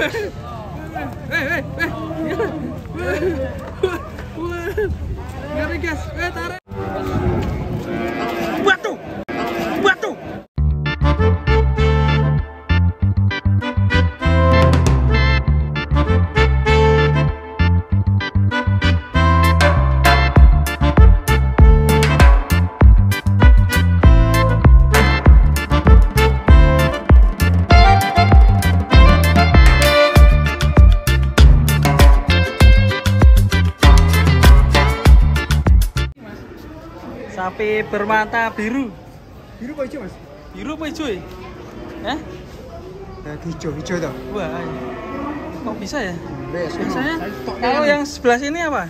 Ngeri guys, tarik. Batu. Sapi bermata biru. Biru apa hijau, Mas? Biru apa hijau ya? Hijau toh. Wah, kok bisa ya? Biasanya kalau yang sebelah sini apa?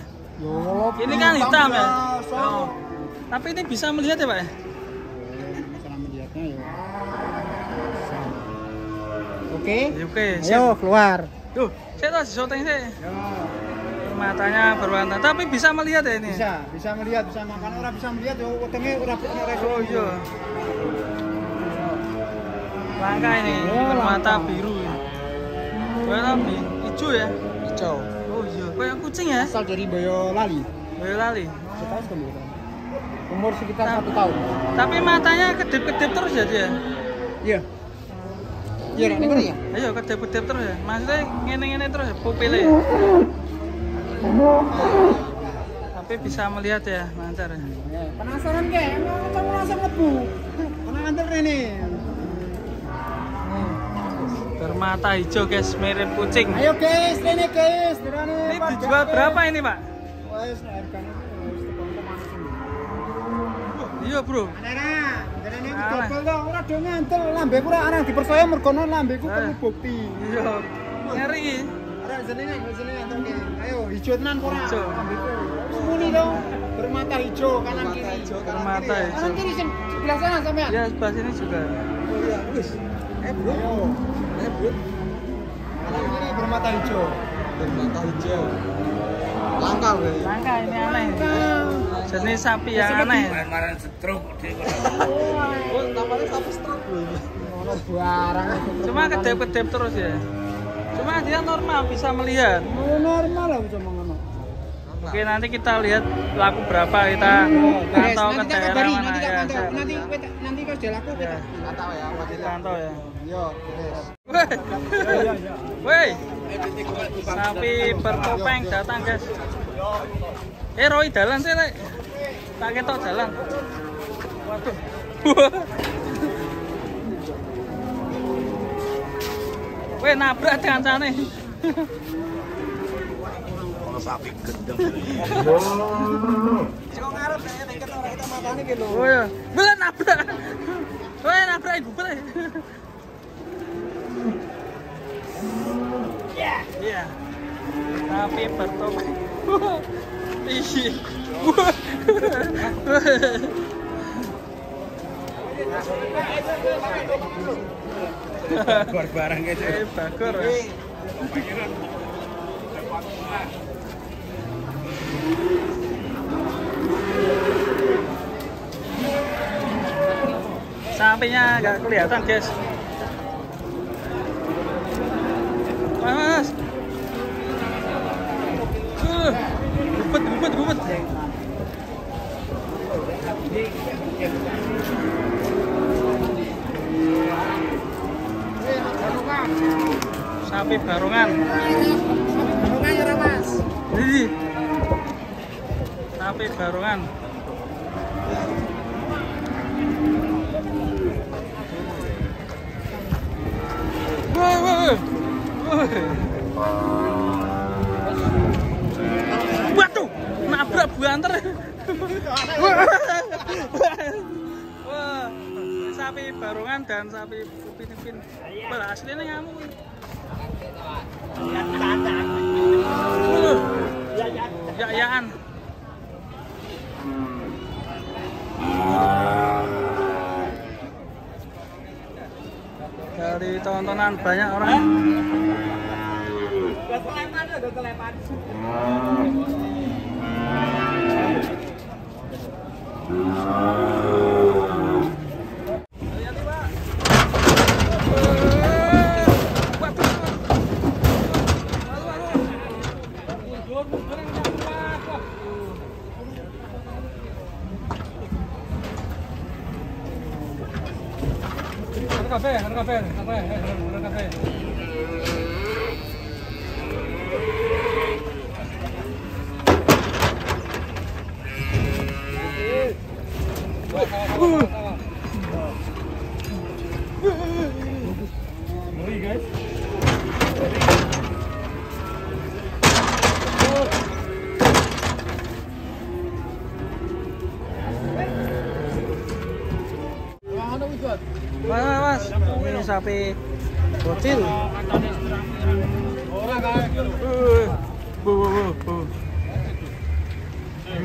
Ini kan hitam ya? So. Oh. Tapi ini bisa melihat ya Pak ya? Masalah melihatnya ya. Oke. Oke, Ayo keluar. Tuh, saya tahu syuting sih. Matanya berwarna, tapi bisa melihat ya ini? Bisa melihat, bisa makan. Orang bisa melihat ya, wetenge ora resiko. Oh iya. Langka ini, bermata biru. Warna hijau ya? Hijau. Oh iya, kayak kucing ya? Asal dari Boyolali. Boyolali. Setahun kemudian. Umur sekitar 1 tahun. Tapi matanya kedip-kedip terus ya dia? Iya. Iya, nek ngene ya? Ayo kedip-kedip terus ya? Maksudnya ngene-ngene terus ya, pupilnya ya? Tapi bisa melihat ya, lancar ya? Penasaran ke? Kamu langsung lebu. Mana antar ini? Bermata hijau guys, mirip kucing. Ayo guys, ini guys. Ini dijual berapa ini Pak? Wes harganya Iya bro. Anak, jarane iki dodol to, ora do ngantel, lambeku ora arang dipercaya mergono lambeku perlu bukti. Iya. Ngeri. Ora jenenge antum ki. Ayo hijau tenan ora? Hijau. Lambeku. Muni to, bermata hijau kanan kiri. Bermata hijau. Kanan kiri sebelah sana sampean. Ya, sebelah sini juga. Oh iya, wis. Bro. Bro. Kanan kiri bermata hijau. Bermata hijau. Langka weh. Langka ini aneh. Jenis sapi yang aneh. Kemarin stroke dia. Oh, namanya sapi stroke lho ini. Ono barang. Cuma kedip-kedip terus ya. Cuma dia normal bisa melihat. Normal lah bisa ngono. Oke, nanti kita lihat laku berapa, kita pantau ke daerah mana ya. Nanti kalau sudah laku kita pantau ya. Pantau ya. Yo, guys. Woi. Sapi bertopeng datang, guys. Roy dalan sih, Lek. Tak ketok jalan. Waduh. Weh, nabrak kancane. Kalau sapi gendeng. Sing ngarep nek ketok ora kita matane ki lho. Oh ya. Belah nabrak. Weh, nabrak ibu bre. Iya. Sapi bertopeng. Ih. Bagor barang gitu. Bagor. Sampingnya nggak kelihatan, guys. Mas. Bubet. Sapi barongan. Barongan ya, Mas. Ini. Sapi barongan. Woi. Waduh, nabrak buanter. Wah, sapi barongan dan sapi upin-upin. Wah, aslinya ngamuk. Ya-yaan. Dari tontonan banyak orang. Udah kelepan. kafe, kafe. Ngeri guys. Mas, ini sapi bocil.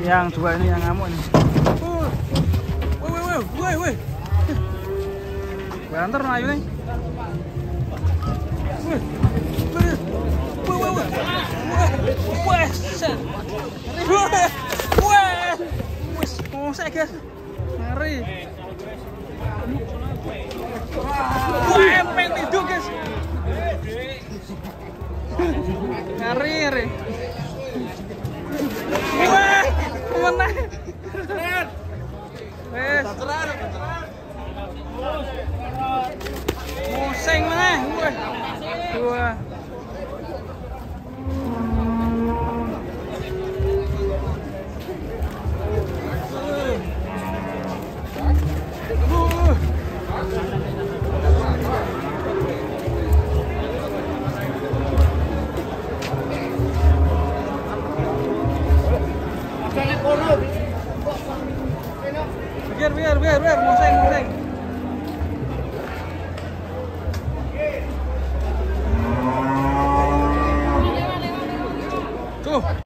Yang dua ini yang ngamuk nih. Woi. Banter melayu nih. Wes, guys. Ngeri. Empeng itu guys. Ngeri. Wah, mana? Wes. Museng mana? Wah. Biar, museng. Tuh.